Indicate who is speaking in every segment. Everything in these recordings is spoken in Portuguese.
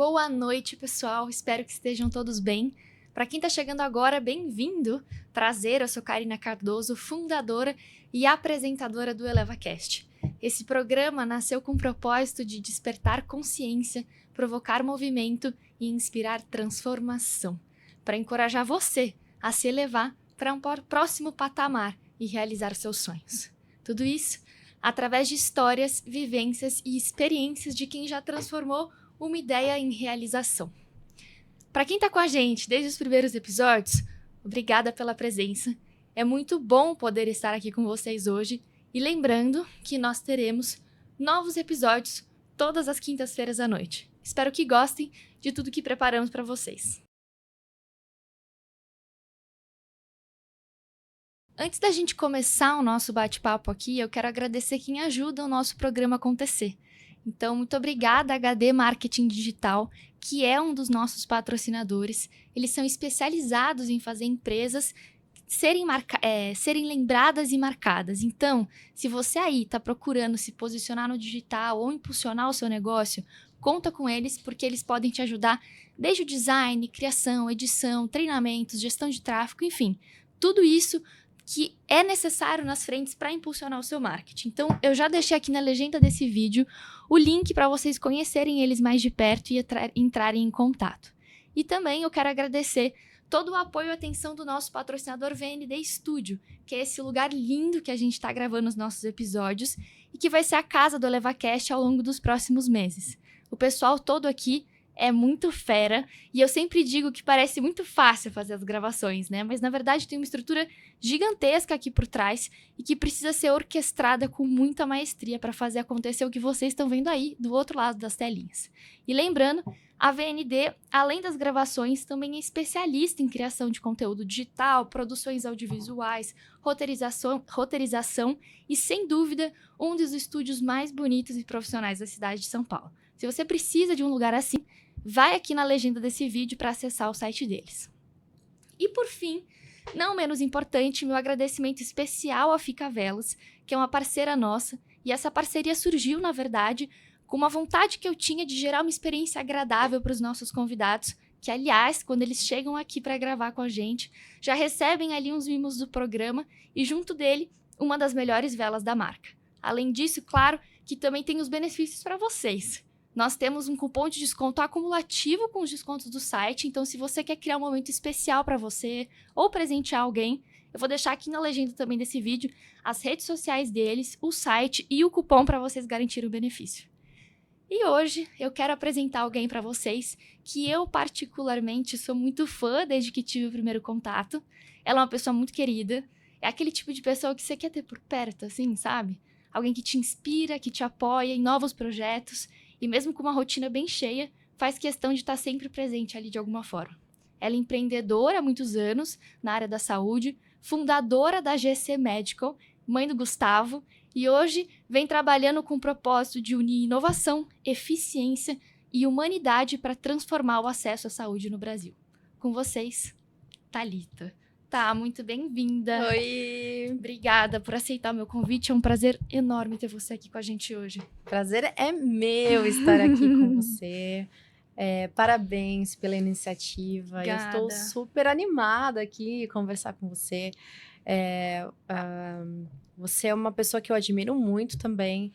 Speaker 1: Boa noite, pessoal. Espero que estejam todos bem. Para quem está chegando agora, bem-vindo. Prazer, eu sou Karina Cardoso, fundadora e apresentadora do ElevaCast. Esse programa nasceu com o propósito de despertar consciência, provocar movimento e inspirar transformação, para encorajar você a se elevar para um próximo patamar e realizar seus sonhos. Tudo isso através de histórias, vivências e experiências de quem já transformou uma ideia em realização. Para quem está com a gente desde os primeiros episódios, obrigada pela presença. É muito bom poder estar aqui com vocês hoje e lembrando que nós teremos novos episódios todas as quintas-feiras à noite. Espero que gostem de tudo que preparamos para vocês. Antes da gente começar o nosso bate-papo aqui, eu quero agradecer quem ajuda o nosso programa a acontecer. Então, muito obrigada, HD Marketing Digital, que é um dos nossos patrocinadores. Eles são especializados em fazer empresas serem lembradas e marcadas. Então, se você aí está procurando se posicionar no digital ou impulsionar o seu negócio, conta com eles, porque eles podem te ajudar desde o design, criação, edição, treinamentos, gestão de tráfego, enfim, tudo isso que é necessário nas frentes para impulsionar o seu marketing. Então, eu já deixei aqui na legenda desse vídeo o link para vocês conhecerem eles mais de perto e entrarem em contato. E também eu quero agradecer todo o apoio e atenção do nosso patrocinador VND Studio, que é esse lugar lindo que a gente está gravando os nossos episódios e que vai ser a casa do ElevaCast ao longo dos próximos meses. O pessoal todo aqui é muito fera, e eu sempre digo que parece muito fácil fazer as gravações, né? Mas, na verdade, tem uma estrutura gigantesca aqui por trás e que precisa ser orquestrada com muita maestria para fazer acontecer o que vocês estão vendo aí do outro lado das telinhas. E lembrando, a VND, além das gravações, também é especialista em criação de conteúdo digital, produções audiovisuais, roteirização e, sem dúvida, um dos estúdios mais bonitos e profissionais da cidade de São Paulo. Se você precisa de um lugar assim, vai aqui na legenda desse vídeo para acessar o site deles. E por fim, não menos importante, meu agradecimento especial à Fica Velas, que é uma parceira nossa, e essa parceria surgiu, na verdade, com uma vontade que eu tinha de gerar uma experiência agradável para os nossos convidados, que, aliás, quando eles chegam aqui para gravar com a gente, já recebem ali uns mimos do programa e, junto dele, uma das melhores velas da marca. Além disso, claro, que também tem os benefícios para vocês. Nós temos um cupom de desconto acumulativo com os descontos do site, então se você quer criar um momento especial para você ou presentear alguém, eu vou deixar aqui na legenda também desse vídeo as redes sociais deles, o site e o cupom para vocês garantirem o benefício. E hoje eu quero apresentar alguém para vocês que eu particularmente sou muito fã desde que tive o primeiro contato. Ela é uma pessoa muito querida, é aquele tipo de pessoa que você quer ter por perto, assim, sabe? Alguém que te inspira, que te apoia em novos projetos. E mesmo com uma rotina bem cheia, faz questão de estar sempre presente ali de alguma forma. Ela é empreendedora há muitos anos na área da saúde, fundadora da GC Medical, mãe do Gustavo, e hoje vem trabalhando com o propósito de unir inovação, eficiência e humanidade para transformar o acesso à saúde no Brasil. Com vocês, Thalita. Tá, muito bem-vinda.
Speaker 2: Oi!
Speaker 1: Obrigada por aceitar o meu convite. É um prazer enorme ter você aqui com a gente hoje.
Speaker 2: Prazer é meu estar aqui com você. Parabéns pela iniciativa.
Speaker 1: Obrigada.
Speaker 2: Eu estou super animada aqui conversar com você. Você é uma pessoa que eu admiro muito também.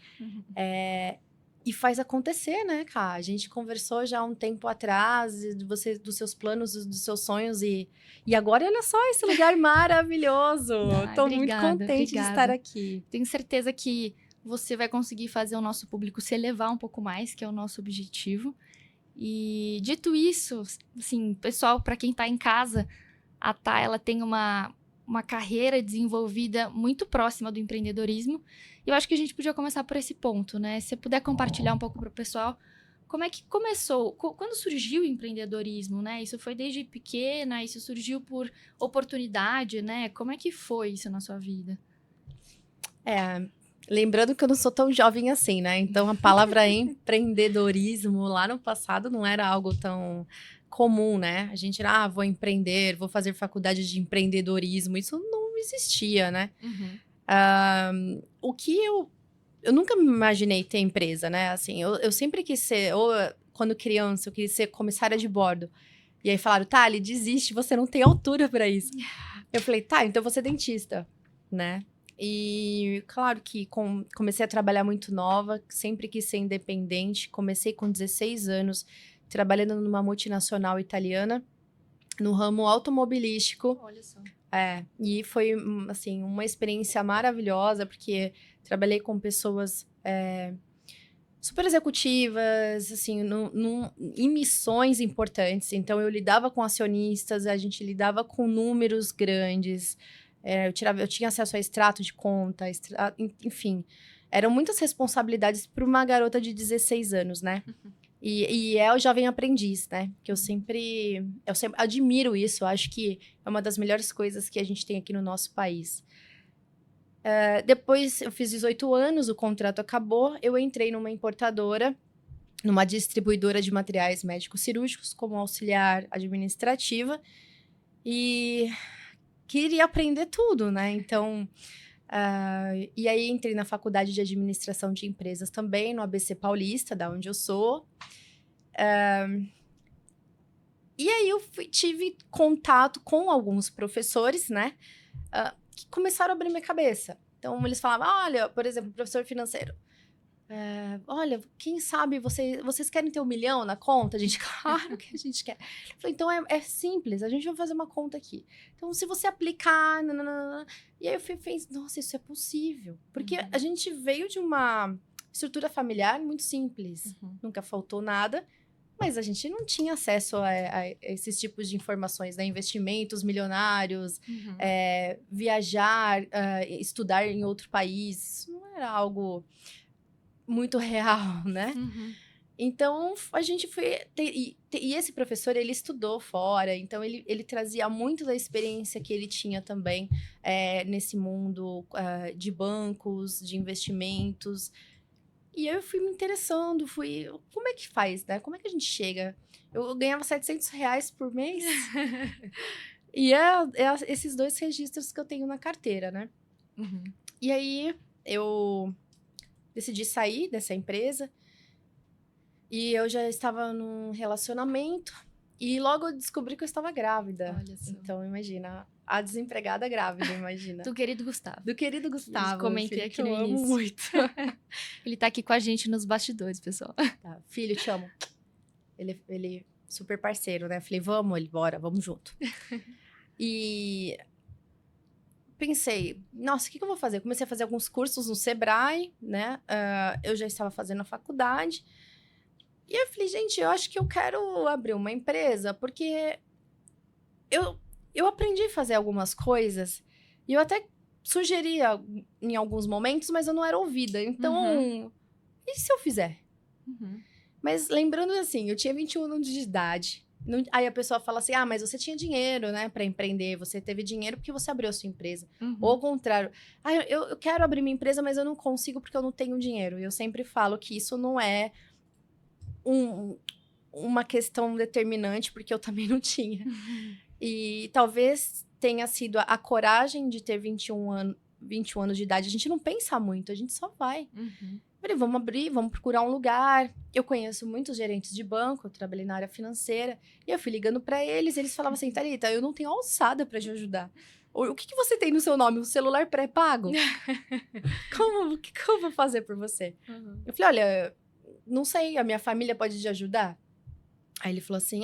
Speaker 2: E faz acontecer, né, cara? A gente conversou já há um tempo atrás dos seus planos, dos seus sonhos e agora olha só esse lugar maravilhoso. Estou muito contente de estar aqui.
Speaker 1: Tenho certeza que você vai conseguir fazer o nosso público se elevar um pouco mais, que é o nosso objetivo. E dito isso, assim, pessoal, para quem está em casa, a Tá, ela tem uma carreira desenvolvida muito próxima do empreendedorismo. E eu acho que a gente podia começar por esse ponto, né? Se você puder compartilhar um pouco para o pessoal, como é que começou? Quando surgiu o empreendedorismo, né? Isso foi desde pequena? Isso surgiu por oportunidade, né? Como é que foi isso na sua vida?
Speaker 2: Lembrando que eu não sou tão jovem assim, né? Então, a palavra empreendedorismo lá no passado não era algo tão comum, né? A gente era, vou empreender, vou fazer faculdade de empreendedorismo. Isso não existia, né? O que eu nunca me imaginei ter empresa, né? Assim, eu sempre quis ser, ou quando criança, eu queria ser comissária de bordo. E aí falaram, Thali, desiste, você não tem altura para isso. Eu falei, tá, então eu vou ser dentista, né? E claro que comecei a trabalhar muito nova, sempre quis ser independente. Comecei com 16 anos, trabalhando numa multinacional italiana, no ramo automobilístico.
Speaker 1: Olha só.
Speaker 2: E foi, assim, uma experiência maravilhosa, porque trabalhei com pessoas super executivas, assim, em missões importantes. Então, eu lidava com acionistas, a gente lidava com números grandes, eu tinha acesso a extrato de conta, enfim. Eram muitas responsabilidades para uma garota de 16 anos, né? E é o jovem aprendiz, né? Que eu sempre admiro isso. Eu acho que é uma das melhores coisas que a gente tem aqui no nosso país. Depois, eu fiz 18 anos, o contrato acabou. Eu entrei numa importadora, numa distribuidora de materiais médicos cirúrgicos, como auxiliar administrativa. E queria aprender tudo, né? Então... e aí, entrei na faculdade de administração de empresas também, no ABC Paulista, da onde eu sou. E aí, eu tive contato com alguns professores, né? Que começaram a abrir minha cabeça. Então, eles falavam, olha, por exemplo, professor financeiro. Olha, quem sabe vocês querem ter 1 milhão na conta? A gente, claro que a gente quer. Eu falei, então é simples, a gente vai fazer uma conta aqui. Então, se você aplicar... Nananana, e aí eu fiz, nossa, isso é possível. Porque a gente veio de uma estrutura familiar muito simples. Nunca faltou nada, mas a gente não tinha acesso a esses tipos de informações, né? Investimentos milionários, viajar, estudar em outro país. Isso não era algo... muito real, né? Então, a gente foi... E esse professor, ele estudou fora, então ele trazia muito da experiência que ele tinha também nesse mundo de bancos, de investimentos. E eu fui me interessando, como é que faz, né? Como é que a gente chega? Eu ganhava R$700 por mês. E esses 2 registros que eu tenho na carteira, né? E aí, eu... decidi sair dessa empresa e eu já estava num relacionamento e logo eu descobri que eu estava grávida.
Speaker 1: Olha só.
Speaker 2: Então, imagina, a desempregada grávida, imagina.
Speaker 1: Do querido Gustavo.
Speaker 2: Do querido Gustavo.
Speaker 1: Comentei aqui no
Speaker 2: eu
Speaker 1: início.
Speaker 2: amo muito.
Speaker 1: Ele tá aqui com a gente nos bastidores, pessoal.
Speaker 2: Tá, filho, te amo. Ele super parceiro, né? Falei, vamos, ele, bora, vamos junto. E... pensei, nossa, o que eu vou fazer? Comecei a fazer alguns cursos no Sebrae, né? Eu já estava fazendo a faculdade. E eu falei, gente, eu acho que eu quero abrir uma empresa, porque eu aprendi a fazer algumas coisas e eu até sugeria em alguns momentos, mas eu não era ouvida. Então, e se eu fizer? Mas lembrando assim, eu tinha 21 anos de idade. Aí a pessoa fala assim, mas você tinha dinheiro, né, para empreender, você teve dinheiro porque você abriu a sua empresa. Ou ao contrário, eu quero abrir minha empresa, mas eu não consigo porque eu não tenho dinheiro. E eu sempre falo que isso não é uma questão determinante, porque eu também não tinha. E talvez tenha sido a coragem de ter 21 anos de idade. A gente não pensa muito, a gente só vai. Falei, vamos abrir, vamos procurar um lugar. Eu conheço muitos gerentes de banco, eu trabalhei na área financeira. E eu fui ligando para eles, eles falavam assim, Thalita, eu não tenho alçada para te ajudar. O que você tem no seu nome? Um celular pré-pago? O que eu vou fazer por você? Eu falei, olha, não sei, a minha família pode te ajudar? Aí ele falou assim,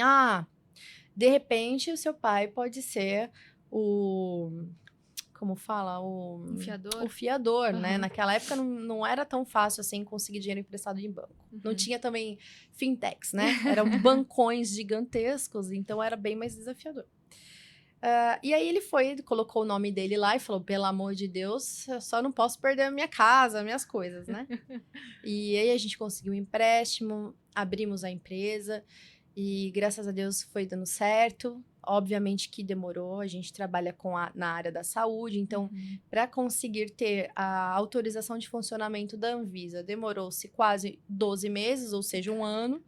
Speaker 2: de repente o seu pai pode ser como fala?
Speaker 1: O fiador?
Speaker 2: O fiador, né? Naquela época não era tão fácil assim conseguir dinheiro emprestado em banco. Não tinha também fintechs, né? Eram bancões gigantescos, então era bem mais desafiador. E aí ele colocou o nome dele lá e falou, pelo amor de Deus, eu só não posso perder a minha casa, minhas coisas, né? E aí a gente conseguiu um empréstimo, abrimos a empresa e graças a Deus foi dando certo. Obviamente que demorou, a gente trabalha na área da saúde, então para conseguir ter a autorização de funcionamento da Anvisa, demorou-se quase 12 meses, ou seja, 1 ano.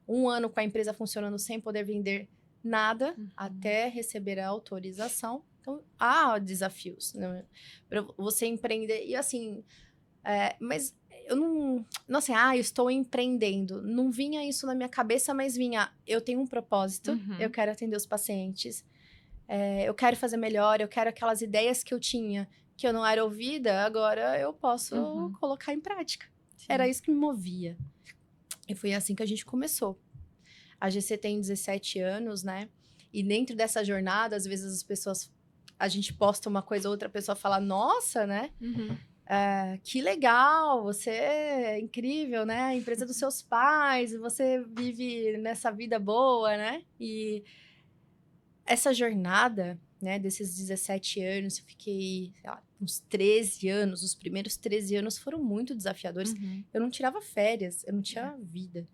Speaker 2: 1 ano com a empresa funcionando sem poder vender nada, até receber a autorização. Então, há desafios, né? Para você empreender. E assim, mas eu não assim, eu estou empreendendo. Não vinha isso na minha cabeça, mas vinha, eu tenho um propósito, eu quero atender os pacientes, eu quero fazer melhor, eu quero aquelas ideias que eu tinha, que eu não era ouvida, agora eu posso colocar em prática.
Speaker 1: Sim.
Speaker 2: Era isso que me movia. E foi assim que a gente começou. A GC tem 17 anos, né? E dentro dessa jornada, às vezes a gente posta uma coisa, outra pessoa fala, nossa, né? Que legal, você é incrível, né? A empresa dos seus pais, você vive nessa vida boa, né? E essa jornada, né, desses 17 anos, eu fiquei, sei lá, uns 13 anos, os primeiros 13 anos foram muito desafiadores. Eu não tirava férias, eu não tinha vida.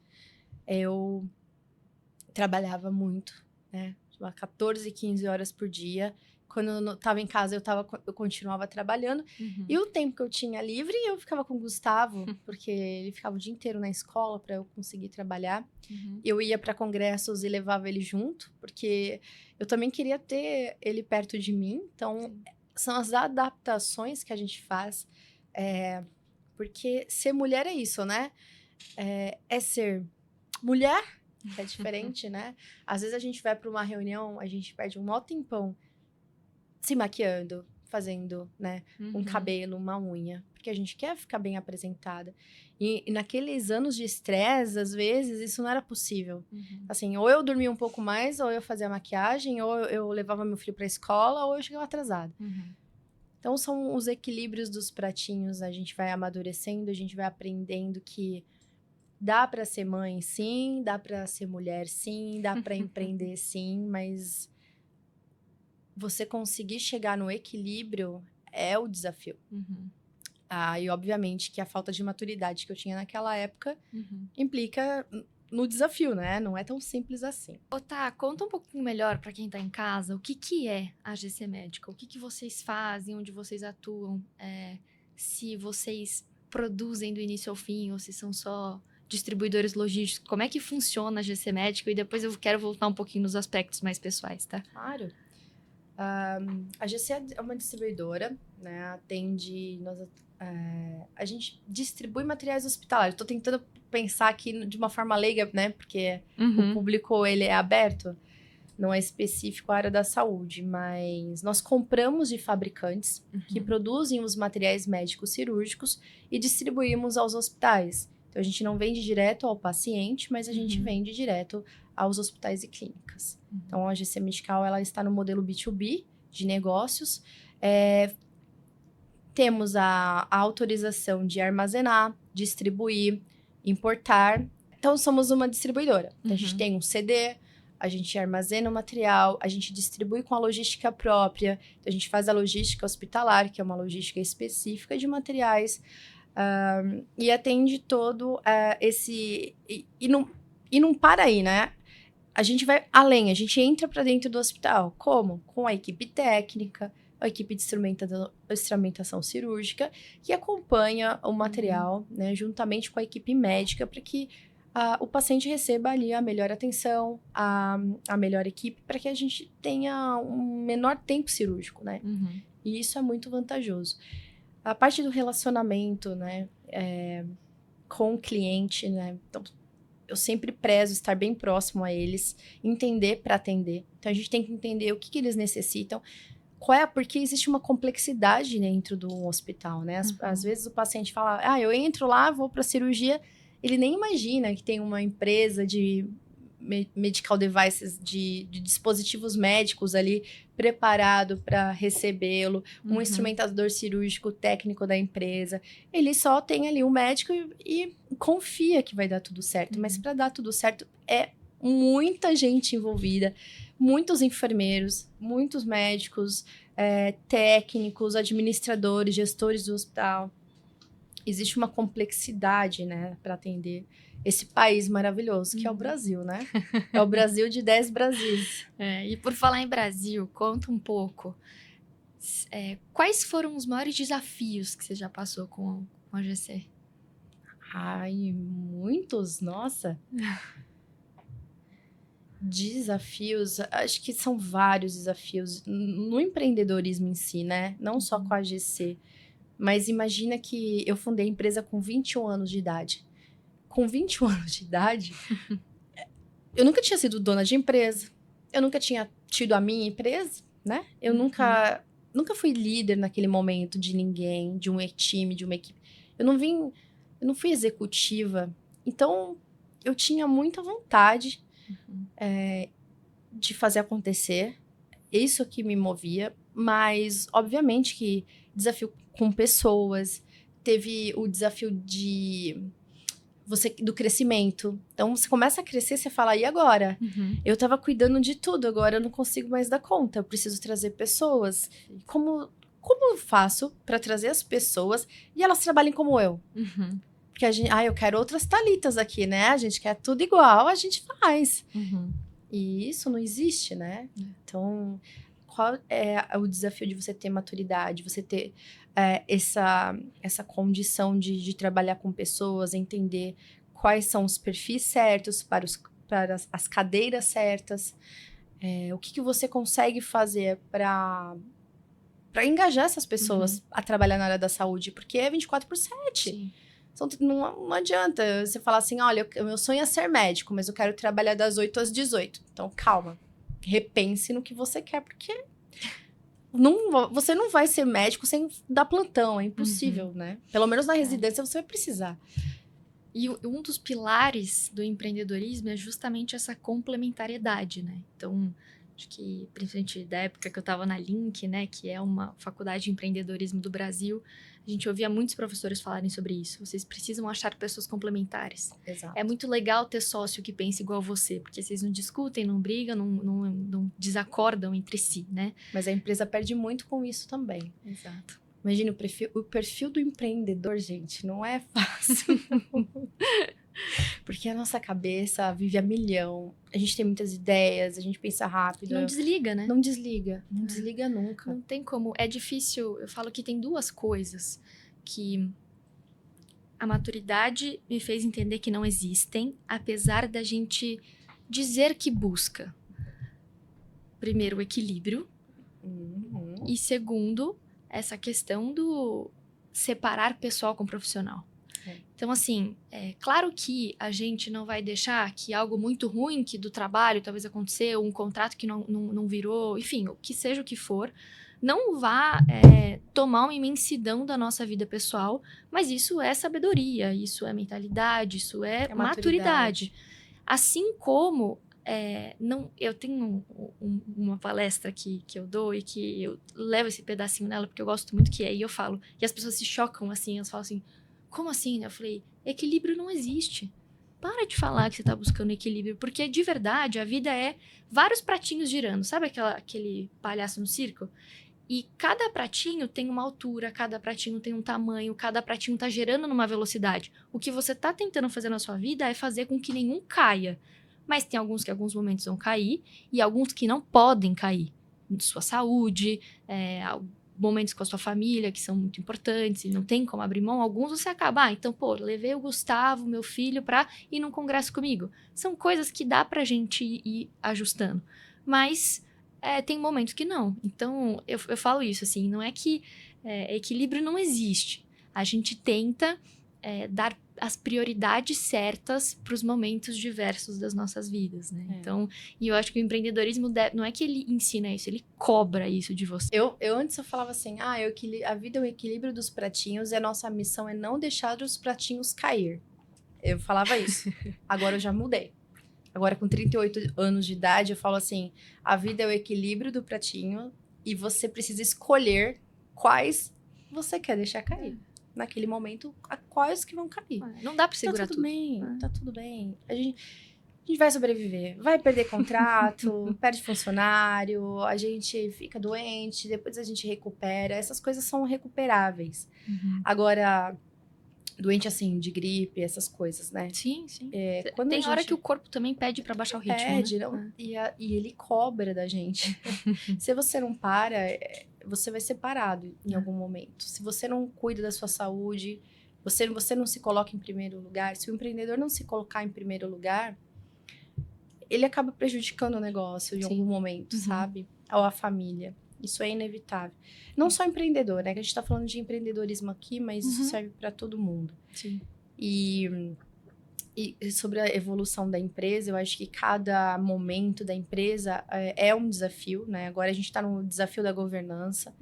Speaker 2: Eu trabalhava muito, né? 14, 15 horas por dia. Quando eu estava em casa, eu continuava trabalhando. E o tempo que eu tinha livre, eu ficava com o Gustavo, porque ele ficava o dia inteiro na escola para eu conseguir trabalhar. Eu ia para congressos e levava ele junto, porque eu também queria ter ele perto de mim. Então, são as adaptações que a gente faz. Porque ser mulher é isso, né? É ser mulher, que é diferente, né? Às vezes a gente vai para uma reunião, a gente perde um maior tempão se maquiando, fazendo, né, um cabelo, uma unha, porque a gente quer ficar bem apresentada. E naqueles anos de estresse, às vezes, isso não era possível. Assim, ou eu dormia um pouco mais, ou eu fazia maquiagem, ou eu levava meu filho para a escola, ou eu chegava atrasada. Então, são os equilíbrios dos pratinhos, a gente vai amadurecendo, a gente vai aprendendo que dá para ser mãe, sim, dá para ser mulher, sim, dá para empreender, sim, mas você conseguir chegar no equilíbrio é o desafio. E obviamente que a falta de maturidade que eu tinha naquela época implica no desafio, né? Não é tão simples assim.
Speaker 1: Tá, conta um pouquinho melhor para quem tá em casa, o que é a GC Médica? O que vocês fazem, onde vocês atuam, se vocês produzem do início ao fim ou se são só distribuidores logísticos. Como é que funciona a GC Médica? E depois eu quero voltar um pouquinho nos aspectos mais pessoais, tá?
Speaker 2: Claro. A GC é uma distribuidora, né? Atende... a gente distribui materiais hospitalares. Estou tentando pensar aqui de uma forma leiga, né? Porque o público, ele é aberto. Não é específico à área da saúde, mas nós compramos de fabricantes que produzem os materiais médicos cirúrgicos e distribuímos aos hospitais. Então, a gente não vende direto ao paciente, mas a gente vende direto aos hospitais e clínicas. Então, a GC Medical, ela está no modelo B2B de negócios. Temos a autorização de armazenar, distribuir, importar. Então, somos uma distribuidora. Então, a gente tem um CD, a gente armazena o material, a gente distribui com a logística própria. Então, a gente faz a logística hospitalar, que é uma logística específica de materiais, e atende todo esse... E não para aí, né? A gente vai além, a gente entra para dentro do hospital. Como? Com a equipe técnica, a equipe de instrumentação cirúrgica, que acompanha o material, né, juntamente com a equipe médica, para que o paciente receba ali a melhor atenção, a melhor equipe, para que a gente tenha um menor tempo cirúrgico, né? E isso é muito vantajoso. A parte do relacionamento, né, com o cliente, né? Então, eu sempre prezo estar bem próximo a eles, entender para atender. Então, a gente tem que entender o que eles necessitam, porque existe uma complexidade dentro do hospital, né? Às vezes o paciente fala, eu entro lá, vou para cirurgia, ele nem imagina que tem uma empresa de medical devices, de dispositivos médicos ali preparado para recebê-lo, um instrumentador cirúrgico técnico da empresa. Ele só tem ali um médico e confia que vai dar tudo certo, mas para dar tudo certo é muita gente envolvida, muitos enfermeiros, muitos médicos, técnicos, administradores, gestores do hospital. Existe uma complexidade, né, para atender esse país maravilhoso que é o Brasil, né? É o Brasil de 10 Brasis.
Speaker 1: E por falar em Brasil, conta um pouco. Quais foram os maiores desafios que você já passou com a GC?
Speaker 2: Muitos, nossa. Desafios, acho que são vários desafios no empreendedorismo em si, né? Não só com a GC, Mas imagina que eu fundei a empresa com 21 anos de idade. Com 21 anos de idade, eu nunca tinha sido dona de empresa. Eu nunca tinha tido a minha empresa, né? Eu nunca fui líder naquele momento de ninguém, de um time, de uma equipe. Eu não fui executiva. Então, eu tinha muita vontade de fazer acontecer. Isso que me movia. Mas, obviamente, que desafio com pessoas. Teve o desafio do crescimento. Então, você começa a crescer, você fala, e agora? Eu tava cuidando de tudo, agora eu não consigo mais dar conta. Eu preciso trazer pessoas. Como eu faço para trazer as pessoas e elas trabalhem como eu? Porque a gente, eu quero outras Thalitas aqui, né? A gente quer tudo igual, a gente faz. E isso não existe, né? Então, qual é o desafio de você ter maturidade, você ter essa condição de trabalhar com pessoas, entender quais são os perfis certos para as cadeiras certas, o que você consegue fazer para engajar essas pessoas a trabalhar na área da saúde, porque é 24/7.
Speaker 1: Sim.
Speaker 2: Então, não adianta você falar assim, olha, o meu sonho é ser médico, mas eu quero trabalhar das 8 às 18. Então, calma. Repense no que você quer, porque você não vai ser médico sem dar plantão. É impossível, né? Pelo menos na residência você vai precisar.
Speaker 1: E um dos pilares do empreendedorismo é justamente essa complementariedade, né? Então, acho que, principalmente da época que eu estava na Link, né, que é uma faculdade de empreendedorismo do Brasil, a gente ouvia muitos professores falarem sobre isso. Vocês precisam achar pessoas complementares.
Speaker 2: Exato.
Speaker 1: É muito legal ter sócio que pense igual você, porque vocês não discutem, não brigam, não desacordam entre si, né?
Speaker 2: Mas a empresa perde muito com isso também.
Speaker 1: Exato.
Speaker 2: Imagina, o perfil do empreendedor, gente, não é fácil. Porque a nossa cabeça vive a milhão. A gente tem muitas ideias, a gente pensa rápido.
Speaker 1: Não desliga, né?
Speaker 2: Não desliga. Não desliga nunca.
Speaker 1: Não tem como. É difícil. Eu falo que tem duas coisas que a maturidade me fez entender que não existem, apesar da gente dizer que busca. Primeiro, o equilíbrio. E segundo, essa questão do separar pessoal com profissional. Então, assim, é claro que a gente não vai deixar que algo muito ruim que do trabalho talvez aconteceu, um contrato que não virou, enfim, o que seja o que for, não vá tomar uma imensidão da nossa vida pessoal, mas isso é sabedoria, isso é mentalidade, isso é maturidade. Assim como eu tenho uma palestra que eu dou e que eu levo esse pedacinho nela porque eu gosto muito, que aí eu falo, e as pessoas se chocam assim, elas falam assim, como assim? Eu falei, equilíbrio não existe. Para de falar que você tá buscando equilíbrio, porque de verdade a vida é vários pratinhos girando. Sabe aquele palhaço no circo? E cada pratinho tem uma altura, cada pratinho tem um tamanho, cada pratinho tá gerando numa velocidade. O que você tá tentando fazer na sua vida é fazer com que nenhum caia. Mas tem alguns que em alguns momentos vão cair e alguns que não podem cair. Sua saúde, momentos com a sua família que são muito importantes e não tem como abrir mão, alguns você acaba, então, levei o Gustavo, meu filho, pra ir num congresso comigo. São coisas que dá pra gente ir ajustando. Mas tem momentos que não. Então, eu falo isso, assim, não é que equilíbrio não existe. A gente tenta dar as prioridades certas para os momentos diversos das nossas vidas, né? Então, e eu acho que o empreendedorismo não é que ele ensina isso, ele cobra isso de você.
Speaker 2: Eu antes eu falava assim, a vida é o equilíbrio dos pratinhos e a nossa missão é não deixar os pratinhos cair. Eu falava isso. Agora eu já mudei. Agora com 38 anos de idade eu falo assim, a vida é o equilíbrio do pratinho e você precisa escolher quais você quer deixar cair. Naquele momento, quais que vão cair.
Speaker 1: Não dá pra segurar
Speaker 2: tudo.
Speaker 1: Tudo
Speaker 2: bem, tá tudo bem. A gente vai sobreviver. Vai perder contrato, perde funcionário, a gente fica doente, depois a gente recupera. Essas coisas são recuperáveis. Agora, doente assim, de gripe, essas coisas, né?
Speaker 1: Sim, sim.
Speaker 2: Tem
Speaker 1: hora que o corpo também pede pra baixar o ritmo,
Speaker 2: pede,
Speaker 1: né?
Speaker 2: Não, e ele cobra da gente. Se você não para, você vai ser parado em algum momento. Se você não cuida da sua saúde, você não se coloca em primeiro lugar, se o empreendedor não se colocar em primeiro lugar, ele acaba prejudicando o negócio em algum momento, sabe? Ou a família. Isso é inevitável. Não só empreendedor, né? Que a gente tá falando de empreendedorismo aqui, mas isso serve para todo mundo.
Speaker 1: Sim.
Speaker 2: E sobre a evolução da empresa, eu acho que cada momento da empresa é um desafio, né? Agora a gente está no desafio da governança,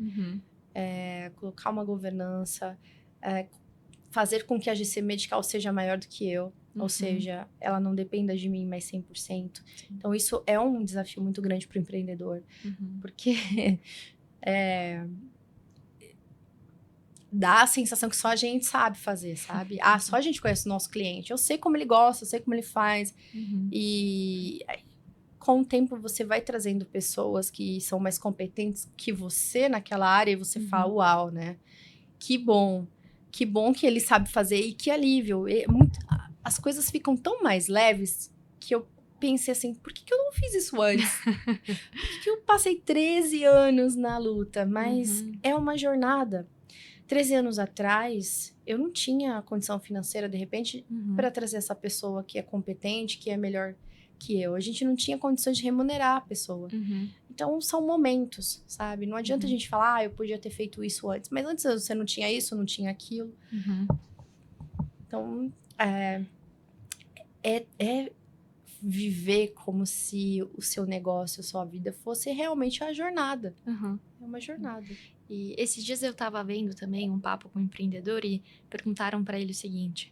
Speaker 2: colocar uma governança, fazer com que a GC Medical seja maior do que eu, ou seja, ela não dependa de mim mais 100%. Sim. Então, isso é um desafio muito grande para o empreendedor, porque dá a sensação que só a gente sabe fazer, sabe? Só a gente conhece o nosso cliente. Eu sei como ele gosta, eu sei como ele faz. E com o tempo você vai trazendo pessoas que são mais competentes que você naquela área e você fala, uau, né? Que bom que ele sabe fazer e que alívio. As coisas ficam tão mais leves que eu pensei assim, por que eu não fiz isso antes? Por que eu passei 13 anos na luta? Mas é uma jornada. 13 anos atrás, eu não tinha condição financeira, de repente, para trazer essa pessoa que é competente, que é melhor que eu. A gente não tinha condições de remunerar a pessoa. Então, são momentos, sabe? Não adianta a gente falar, eu podia ter feito isso antes. Mas antes você não tinha isso, não tinha aquilo. Então, é viver como se o seu negócio, a sua vida fosse realmente uma jornada. É uma jornada.
Speaker 1: E esses dias eu tava vendo também um papo com um empreendedor e perguntaram para ele o seguinte: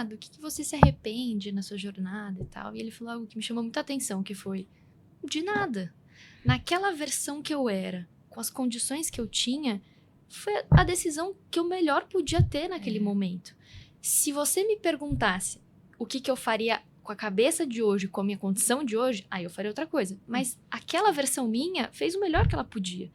Speaker 1: do que você se arrepende na sua jornada e tal? E ele falou algo que me chamou muita atenção, que foi: de nada. Naquela versão que eu era, com as condições que eu tinha, foi a decisão que eu melhor podia ter naquele momento. Se você me perguntasse o que eu faria com a cabeça de hoje, com a minha condição de hoje, aí eu faria outra coisa. Mas aquela versão minha fez o melhor que ela podia.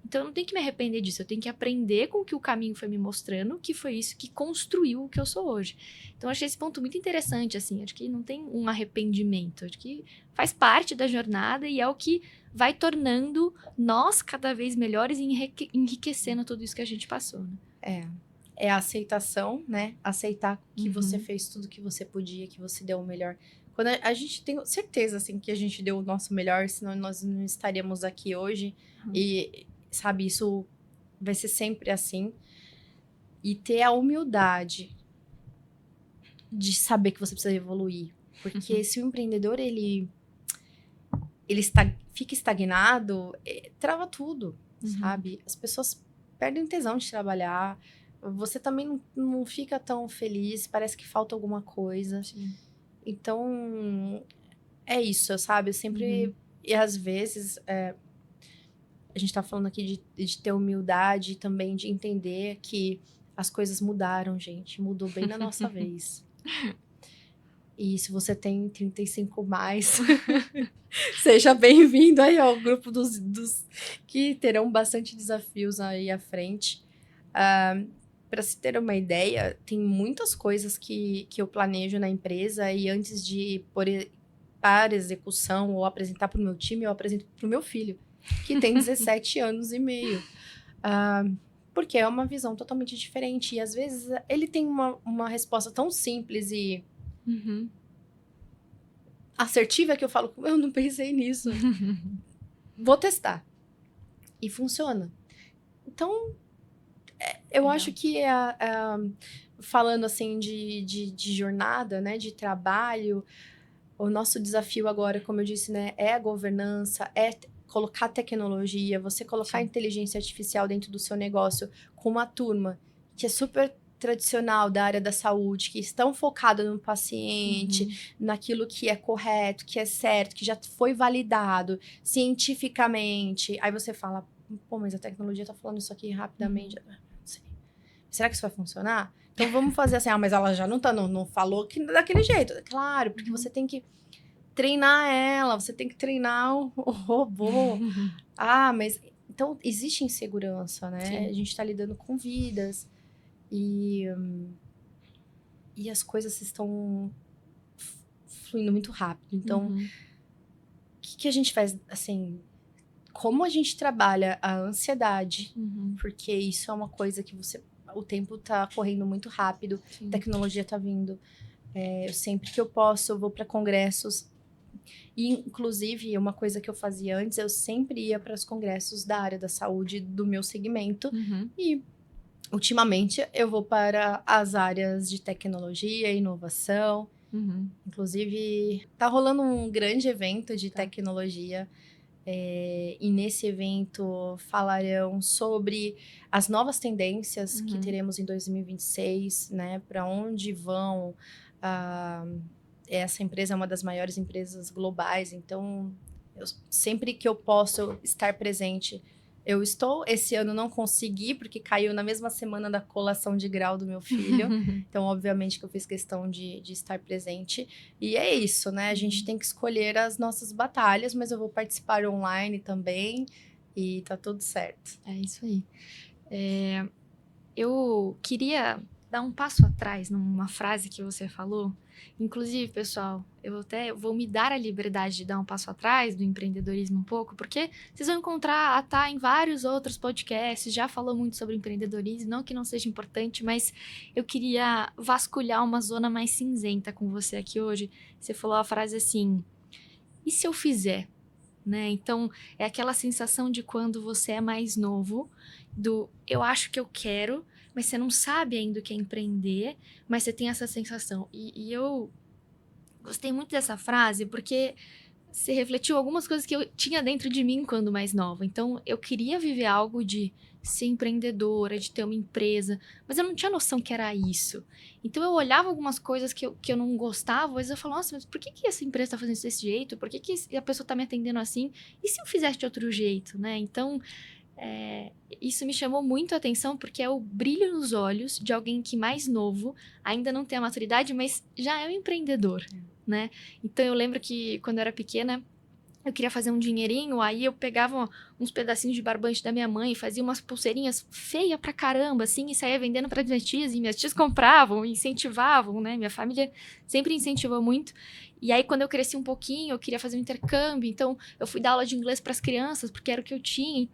Speaker 1: Então, eu não tenho que me arrepender disso. Eu tenho que aprender com o que o caminho foi me mostrando, que foi isso que construiu o que eu sou hoje. Então, eu achei esse ponto muito interessante, assim. Acho que não tem um arrependimento. Acho que faz parte da jornada e é o que vai tornando nós cada vez melhores e enriquecendo tudo isso que a gente passou, né?
Speaker 2: É a aceitação, né? Aceitar que você fez tudo que você podia, que você deu o melhor. Quando a gente tem certeza, assim, que a gente deu o nosso melhor, senão nós não estaríamos aqui hoje. E... sabe, isso vai ser sempre assim. E ter a humildade de saber que você precisa evoluir. Porque se o empreendedor, ele fica estagnado, trava tudo, sabe? As pessoas perdem o tesão de trabalhar. Você também não fica tão feliz, parece que falta alguma coisa.
Speaker 1: Sim.
Speaker 2: Então, é isso, sabe? Eu sempre... E às vezes... a gente tá falando aqui de ter humildade e também de entender que as coisas mudaram, gente. Mudou bem na nossa vez. E se você tem 35 mais, seja bem-vindo aí ao grupo dos que terão bastante desafios aí à frente. Para se ter uma ideia, tem muitas coisas que eu planejo na empresa e antes de pôr para execução ou apresentar para o meu time, eu apresento para o meu filho, que tem 17 anos e meio. Porque é uma visão totalmente diferente. E, às vezes, ele tem uma resposta tão simples e assertiva que eu falo, eu não pensei nisso. Vou testar. E funciona. Então, eu acho que falando assim de jornada, né, de trabalho, o nosso desafio agora, como eu disse, né, é a governança, é colocar tecnologia, você colocar inteligência artificial dentro do seu negócio com uma turma que é super tradicional da área da saúde, que estão focados no paciente, naquilo que é correto, que é certo, que já foi validado cientificamente. Aí você fala, pô, mas a tecnologia tá falando isso aqui rapidamente. Não sei. Será que isso vai funcionar? Então vamos fazer assim, mas ela já não falou que daquele jeito. Claro, porque você tem que treinar ela, você tem que treinar o robô. Mas... Então, existe insegurança, né? Sim. A gente tá lidando com vidas. E as coisas estão fluindo muito rápido. Então, o que a gente faz, assim... Como a gente trabalha a ansiedade, porque isso é uma coisa que o tempo tá correndo muito rápido, a tecnologia tá vindo. Sempre que eu posso, eu vou para congressos, E, inclusive, uma coisa que eu fazia antes, eu sempre ia para os congressos da área da saúde do meu segmento. E, ultimamente, eu vou para as áreas de tecnologia e inovação. Inclusive, tá rolando um grande evento de tecnologia. E nesse evento falarão sobre as novas tendências que teremos em 2026, né? Para onde vão. Essa empresa é uma das maiores empresas globais, então sempre que eu posso estar presente, eu estou. Esse ano não consegui, porque caiu na mesma semana da colação de grau do meu filho. Então, obviamente, que eu fiz questão de estar presente. E é isso, né? A gente tem que escolher as nossas batalhas, mas eu vou participar online também. E tá tudo certo.
Speaker 1: É isso aí. Eu queria dar um passo atrás numa frase que você falou. Inclusive, pessoal, eu vou me dar a liberdade de dar um passo atrás do empreendedorismo um pouco, porque vocês vão encontrar a Tá em vários outros podcasts, já falou muito sobre empreendedorismo, não que não seja importante, mas eu queria vasculhar uma zona mais cinzenta com você aqui hoje. Você falou a frase assim, e se eu fizer? Né? Então, é aquela sensação de quando você é mais novo, do eu acho que eu quero, mas você não sabe ainda o que é empreender, mas você tem essa sensação. E eu gostei muito dessa frase, porque você refletiu algumas coisas que eu tinha dentro de mim quando mais nova. Então, eu queria viver algo de ser empreendedora, de ter uma empresa, mas eu não tinha noção que era isso. Então, eu olhava algumas coisas que eu não gostava, às vezes eu falava, nossa, mas por que essa empresa está fazendo isso desse jeito? Por que a pessoa está me atendendo assim? E se eu fizesse de outro jeito, né? Então, isso me chamou muito a atenção, porque é o brilho nos olhos de alguém que mais novo, ainda não tem a maturidade, mas já é um empreendedor, né? Então, eu lembro que quando eu era pequena, eu queria fazer um dinheirinho, aí eu pegava uns pedacinhos de barbante da minha mãe, fazia umas pulseirinhas feias pra caramba, assim, e saía vendendo para minhas tias, e minhas tias compravam, incentivavam, né? Minha família sempre incentivou muito. E aí, quando eu cresci um pouquinho, eu queria fazer um intercâmbio, então eu fui dar aula de inglês para as crianças, porque era o que eu tinha.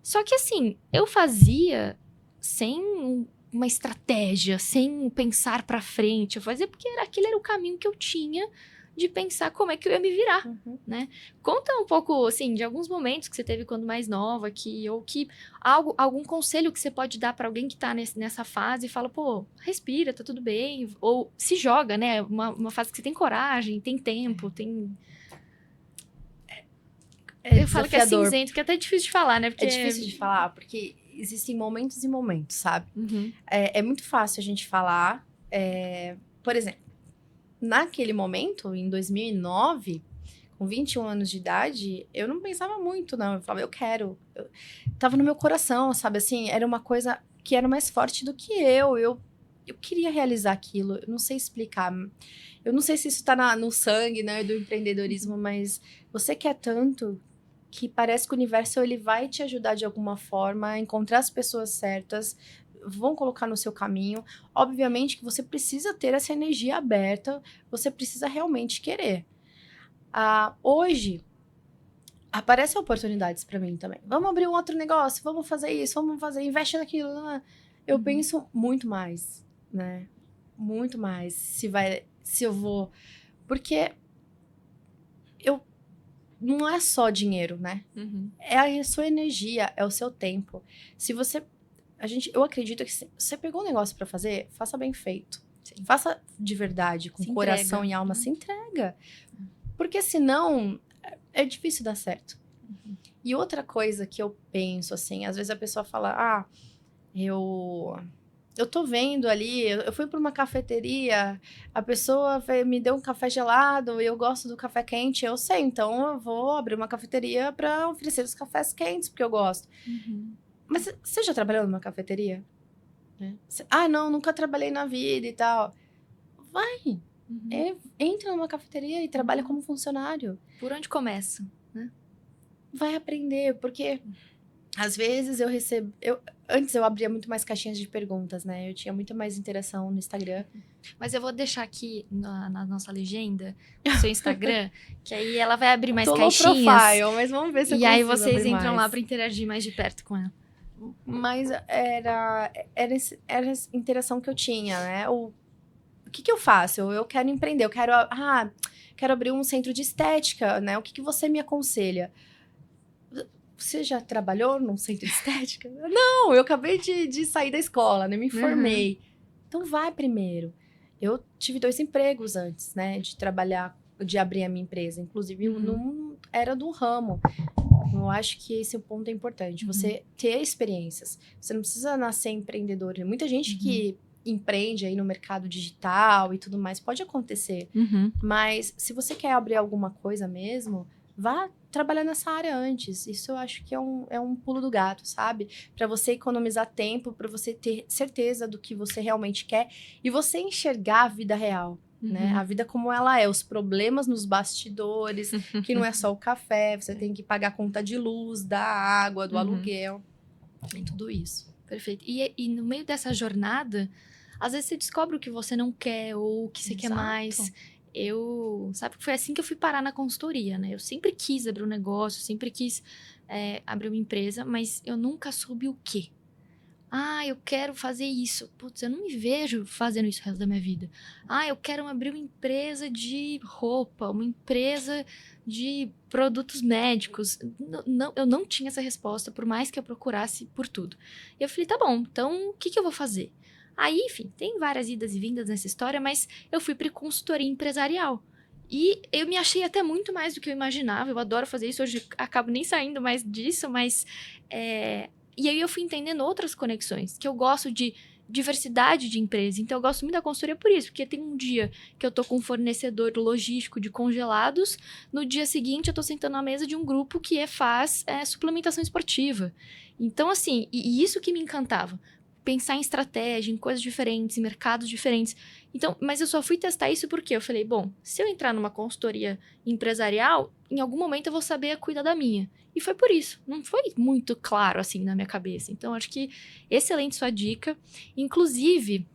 Speaker 1: Só que, assim, eu fazia sem uma estratégia, sem pensar pra frente, eu fazia porque aquele era o caminho que eu tinha de pensar como é que eu ia me virar, né? Conta um pouco, assim, de alguns momentos que você teve quando mais nova, algum conselho que você pode dar pra alguém que tá nessa fase e fala, pô, respira, tá tudo bem, ou se joga, né? Uma fase que você tem coragem, tem tempo, tem... eu falo que é cinzento, que é até difícil de falar, né?
Speaker 2: Porque... É difícil de falar, porque existem momentos e momentos, sabe? É muito fácil a gente falar, por exemplo, naquele momento, em 2009, com 21 anos de idade, eu não pensava muito, não. Eu falava, eu quero. Tava no meu coração, sabe? Assim, era uma coisa que era mais forte do que eu. Eu queria realizar aquilo. Eu não sei explicar. Eu não sei se isso tá no sangue, né, do empreendedorismo, mas você quer tanto que parece que o universo ele vai te ajudar de alguma forma a encontrar as pessoas certas, vão colocar no seu caminho. Obviamente que você precisa ter essa energia aberta, você precisa realmente querer. Hoje, aparecem oportunidades para mim também. Vamos abrir um outro negócio, vamos fazer isso, investe naquilo. Eu penso muito mais, né? Muito mais. Se eu vou... Porque não é só dinheiro, né? É a sua energia, é o seu tempo. Se você... eu acredito que se você pegou um negócio para fazer, faça bem feito. Sim. Faça de verdade, com coração e alma, se entrega. Porque senão, é difícil dar certo. E outra coisa que eu penso, assim, às vezes a pessoa fala, eu tô vendo ali, eu fui para uma cafeteria, a pessoa me deu um café gelado, eu gosto do café quente, eu sei, então eu vou abrir uma cafeteria para oferecer os cafés quentes, porque eu gosto. Mas você já trabalhou numa cafeteria? Não, nunca trabalhei na vida e tal. Vai, entra numa cafeteria e trabalha como funcionário.
Speaker 1: Por onde começa, né?
Speaker 2: Vai aprender, porque às vezes eu recebo... Antes eu abria muito mais caixinhas de perguntas, né? Eu tinha muito mais interação no Instagram.
Speaker 1: Mas eu vou deixar aqui na nossa legenda o seu Instagram, que aí ela vai abrir mais caixinhas.
Speaker 2: Profile, mas vamos ver se eu consigo.
Speaker 1: E aí vocês entram lá para interagir mais de perto com ela.
Speaker 2: Mas era essa interação que eu tinha, né? O que eu faço? Eu quero empreender, eu quero... quero abrir um centro de estética, né? O que você me aconselha? Você já trabalhou num centro de estética? Não, eu acabei de sair da escola, né? Me formei. Então, vai primeiro. Eu tive 2 empregos antes, né? De trabalhar, de abrir a minha empresa. Inclusive, não era do ramo. Eu acho que esse ponto é importante. Você ter experiências. Você não precisa nascer empreendedor. Tem muita gente que empreende aí no mercado digital e tudo mais. Pode acontecer. Mas se você quer abrir alguma coisa mesmo, vá trabalhar nessa área antes. Isso eu acho que é um pulo do gato, sabe? Para você economizar tempo, para você ter certeza do que você realmente quer e você enxergar a vida real. Né? A vida como ela é, os problemas nos bastidores, que não é só o café, você tem que pagar a conta de luz, da água, do aluguel, e tudo isso.
Speaker 1: Perfeito. E no meio dessa jornada, às vezes você descobre o que você não quer ou o que você quer mais. Sabe que foi assim que eu fui parar na consultoria, né? Eu sempre quis abrir um negócio, sempre quis abrir uma empresa, mas eu nunca soube o quê. Eu quero fazer isso. Putz, eu não me vejo fazendo isso o resto da minha vida. Eu quero abrir uma empresa de roupa, uma empresa de produtos médicos. Eu não tinha essa resposta, por mais que eu procurasse por tudo. E eu falei, tá bom, então o que eu vou fazer? Aí, enfim, tem várias idas e vindas nessa história, mas eu fui para consultoria empresarial. E eu me achei até muito mais do que eu imaginava. Eu adoro fazer isso, hoje acabo nem saindo mais disso, mas... E aí eu fui entendendo outras conexões, que eu gosto de diversidade de empresa. Então eu gosto muito da consultoria por isso, porque tem um dia que eu tô com um fornecedor logístico de congelados, no dia seguinte eu tô sentando na mesa de um grupo que faz suplementação esportiva. Então assim, e isso que me encantava. Pensar em estratégia, em coisas diferentes, em mercados diferentes. Então, mas eu só fui testar isso porque eu falei, bom, se eu entrar numa consultoria empresarial, em algum momento eu vou saber cuidar da minha. E foi por isso. Não foi muito claro assim na minha cabeça. Então, acho que excelente sua dica. Inclusive,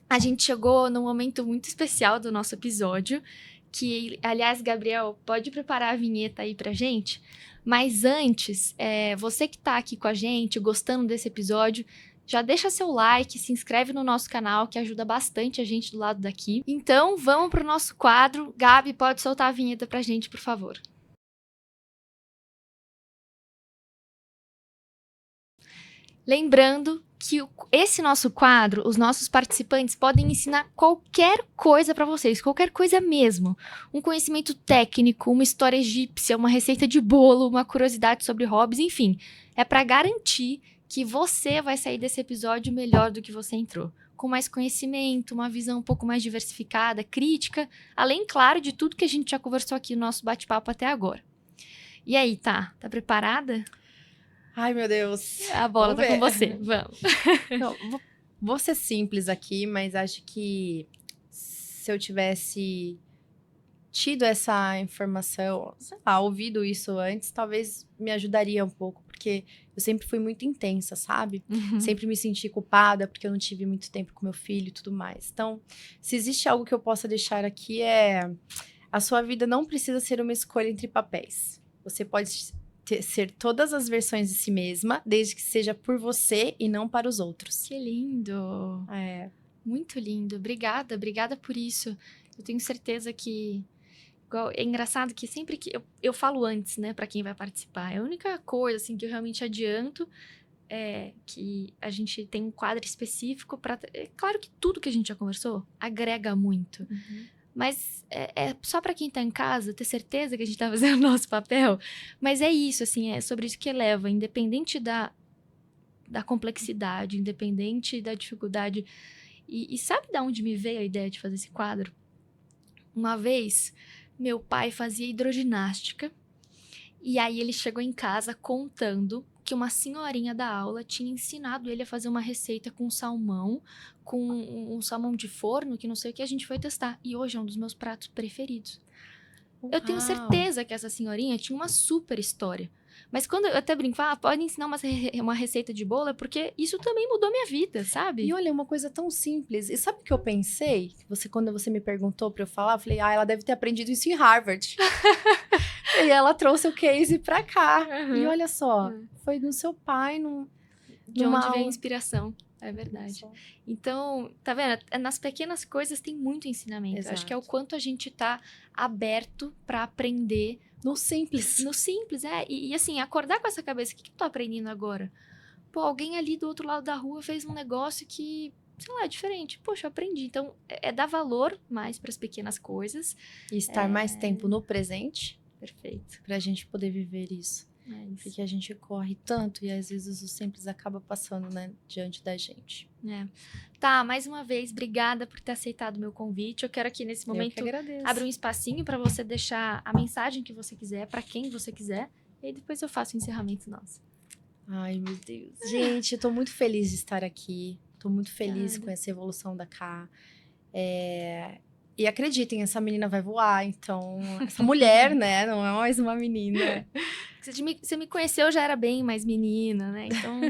Speaker 1: a gente chegou num momento muito especial do nosso episódio, que, aliás, Gabriel, pode preparar a vinheta aí pra gente? Mas antes, você que tá aqui com a gente, gostando desse episódio, já deixa seu like, se inscreve no nosso canal, que ajuda bastante a gente do lado daqui. Então, vamos pro nosso quadro. Gabi, pode soltar a vinheta pra gente, por favor. Lembrando que esse nosso quadro, os nossos participantes podem ensinar qualquer coisa para vocês, qualquer coisa mesmo. Um conhecimento técnico, uma história egípcia, uma receita de bolo, uma curiosidade sobre hobbies, enfim. É para garantir que você vai sair desse episódio melhor do que você entrou. Com mais conhecimento, uma visão um pouco mais diversificada, crítica, além, claro, de tudo que a gente já conversou aqui no nosso bate-papo até agora. E aí, tá preparada?
Speaker 2: Ai, meu Deus.
Speaker 1: A bola tá com você, vamos.
Speaker 2: Não, vou ser simples aqui, mas acho que se eu tivesse tido essa informação, sei lá, ouvido isso antes, talvez me ajudaria um pouco, porque eu sempre fui muito intensa, sabe? Sempre me senti culpada porque eu não tive muito tempo com meu filho e tudo mais. Então, se existe algo que eu possa deixar aqui a sua vida não precisa ser uma escolha entre papéis. Você pode ser todas as versões de si mesma, desde que seja por você e não para os outros.
Speaker 1: Que lindo! Muito lindo. Obrigada por isso. Eu tenho certeza que... É engraçado que sempre que... Eu falo antes, né, para quem vai participar. A única coisa, assim, que eu realmente adianto é que a gente tem um quadro específico para... É claro que tudo que a gente já conversou agrega muito. Mas é só para quem tá em casa ter certeza que a gente tá fazendo o nosso papel. Mas é isso, assim, é sobre isso que eleva. Independente da complexidade, independente da dificuldade. E sabe de onde me veio a ideia de fazer esse quadro? Uma vez, meu pai fazia hidroginástica. E aí ele chegou em casa contando que uma senhorinha da aula tinha ensinado ele a fazer uma receita com salmão, com um salmão de forno, que não sei o que, a gente foi testar. E hoje é um dos meus pratos preferidos. Uau. Eu tenho certeza que essa senhorinha tinha uma super história. Mas quando eu até brinco, pode ensinar uma receita de bolo, é porque isso também mudou minha vida, sabe?
Speaker 2: E olha, uma coisa tão simples. E sabe o que eu pensei? Quando você me perguntou pra eu falar, eu falei, ela deve ter aprendido isso em Harvard. E ela trouxe o case pra cá. E olha só, foi no seu pai,
Speaker 1: de onde veio a inspiração. É verdade. Então, tá vendo? Nas pequenas coisas tem muito ensinamento.
Speaker 2: Exato.
Speaker 1: Acho que é o quanto a gente tá aberto pra aprender.
Speaker 2: No simples.
Speaker 1: No simples, E assim, acordar com essa cabeça. O que eu tô aprendendo agora? Pô, alguém ali do outro lado da rua fez um negócio que, sei lá, é diferente. Poxa, eu aprendi. Então, dar valor mais pras pequenas coisas.
Speaker 2: E estar mais tempo no presente.
Speaker 1: Perfeito.
Speaker 2: Pra gente poder viver isso.
Speaker 1: É isso.
Speaker 2: Porque a gente corre tanto e às vezes o simples acaba passando, né, diante da gente.
Speaker 1: Tá, mais uma vez, obrigada por ter aceitado o meu convite. Eu quero aqui nesse momento
Speaker 2: Eu que agradeço.
Speaker 1: abrir um espacinho para você deixar a mensagem que você quiser, para quem você quiser, e aí depois eu faço o encerramento nosso.
Speaker 2: Ai, meu Deus. Gente, eu tô muito feliz de estar aqui. Tô muito feliz
Speaker 1: Obrigada.
Speaker 2: com essa evolução da Ká. E acreditem, essa menina vai voar. Então, essa mulher, né, não é mais uma menina.
Speaker 1: Você me conheceu, eu já era bem mais menina, né? Então.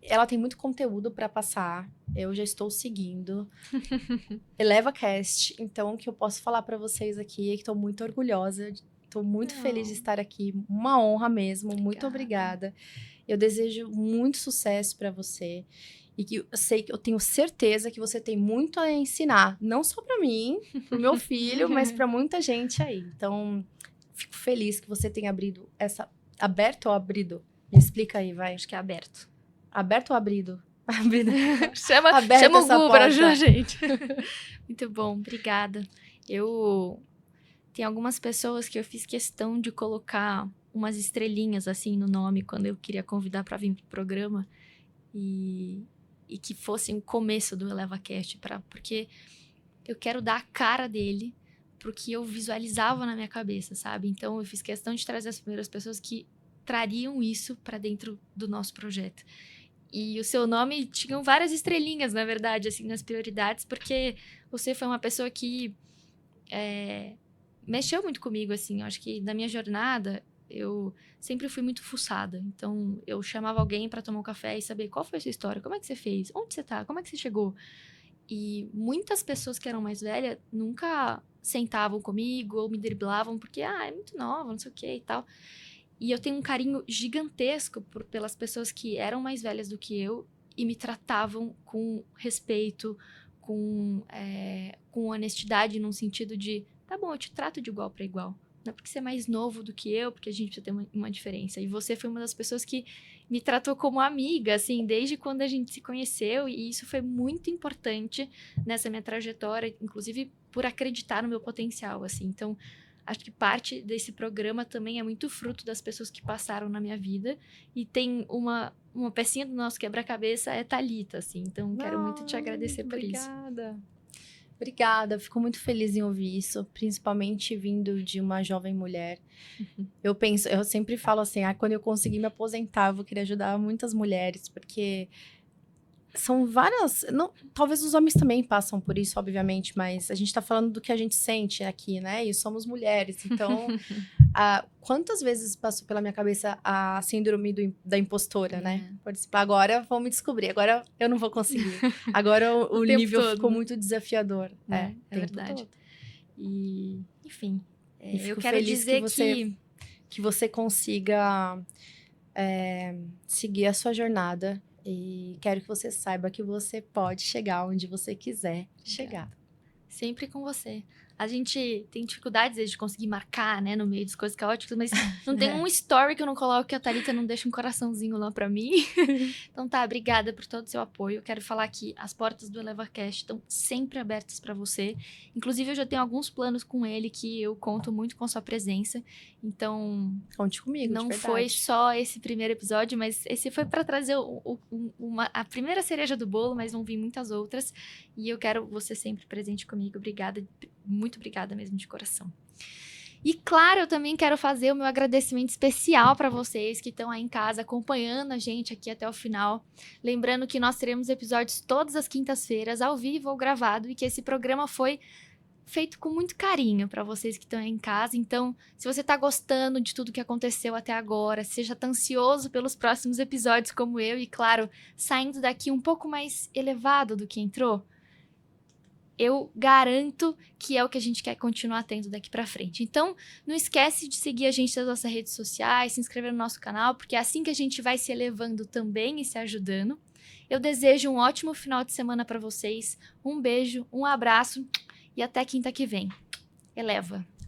Speaker 2: Ela tem muito conteúdo pra passar. Eu já estou seguindo. ElevaCast. Então, o que eu posso falar pra vocês aqui é que tô muito orgulhosa. Tô muito feliz de estar aqui. Uma honra mesmo. Muito obrigada. Eu desejo muito sucesso pra você. E que eu tenho certeza que você tem muito a ensinar. Não só pra mim, pro meu filho, mas pra muita gente aí. Então, fico feliz que você tenha abrido essa... Aberto ou abrido? Me explica aí, vai.
Speaker 1: Acho que é aberto.
Speaker 2: Aberto ou abrido? Abrido.
Speaker 1: Chama o Gu para ajudar a gente. Muito bom, obrigada. Tem algumas pessoas que eu fiz questão de colocar umas estrelinhas assim no nome quando eu queria convidar para vir pro programa e que fosse o começo do ElevaCast, porque eu quero dar a cara dele pro que eu visualizava na minha cabeça, sabe? Então eu fiz questão de trazer as primeiras pessoas que trariam isso para dentro do nosso projeto. E o seu nome tinham várias estrelinhas, na verdade, assim, nas prioridades, porque você foi uma pessoa que mexeu muito comigo, assim. Eu acho que na minha jornada, eu sempre fui muito fuçada. Então, eu chamava alguém para tomar um café e saber qual foi a sua história, como é que você fez, onde você tá, como é que você chegou. E muitas pessoas que eram mais velhas nunca sentavam comigo ou me driblavam, porque, é muito nova, não sei o que e tal. E eu tenho um carinho gigantesco pelas pessoas que eram mais velhas do que eu e me tratavam com respeito, com honestidade, num sentido de, tá bom, eu te trato de igual para igual. Não é porque você é mais novo do que eu, porque a gente precisa ter uma diferença. E você foi uma das pessoas que me tratou como amiga, assim, desde quando a gente se conheceu. E isso foi muito importante nessa minha trajetória, inclusive por acreditar no meu potencial, assim. Então, acho que parte desse programa também é muito fruto das pessoas que passaram na minha vida. E tem uma pecinha do nosso quebra-cabeça é Thalita, assim. Então, quero muito te agradecer por isso.
Speaker 2: Obrigada, fico muito feliz em ouvir isso, principalmente vindo de uma jovem mulher. Eu sempre falo assim, quando eu conseguir me aposentar, eu vou querer ajudar muitas mulheres, porque são várias... talvez os homens também passam por isso, obviamente, mas a gente tá falando do que a gente sente aqui, né? E somos mulheres, então... quantas vezes passou pela minha cabeça a síndrome da impostora, né? Participar agora, vão me descobrir. Agora eu não vou conseguir. Agora o nível ficou muito desafiador.
Speaker 1: É verdade.
Speaker 2: Todo.
Speaker 1: E, enfim,
Speaker 2: eu
Speaker 1: quero dizer
Speaker 2: que você consiga seguir a sua jornada. E quero que você saiba que você pode chegar onde você quiser chegar.
Speaker 1: Sempre com você. A gente tem dificuldades às vezes, de conseguir marcar, né, no meio das coisas caóticas, mas não tem um story que eu não coloco que a Thalita não deixa um coraçãozinho lá pra mim. Então tá, obrigada por todo o seu apoio. Eu quero falar que as portas do ElevaCast estão sempre abertas pra você. Inclusive, eu já tenho alguns planos com ele que eu conto muito com a sua presença. Então,
Speaker 2: conte comigo,
Speaker 1: não foi só esse primeiro episódio, mas esse foi pra trazer a primeira cereja do bolo, mas vão vir muitas outras. E eu quero você sempre presente comigo. Obrigada, muito obrigada mesmo de coração. E claro, eu também quero fazer o meu agradecimento especial para vocês que estão aí em casa acompanhando a gente aqui até o final. Lembrando que nós teremos episódios todas as quintas-feiras, ao vivo ou gravado, e que esse programa foi feito com muito carinho para vocês que estão aí em casa. Então, se você tá gostando de tudo que aconteceu até agora, seja tá ansioso pelos próximos episódios como eu, e claro, saindo daqui um pouco mais elevado do que entrou, eu garanto que é o que a gente quer continuar tendo daqui pra frente. Então, não esquece de seguir a gente nas nossas redes sociais, se inscrever no nosso canal, porque é assim que a gente vai se elevando também e se ajudando. Eu desejo um ótimo final de semana para vocês. Um beijo, um abraço e até quinta que vem. Eleva!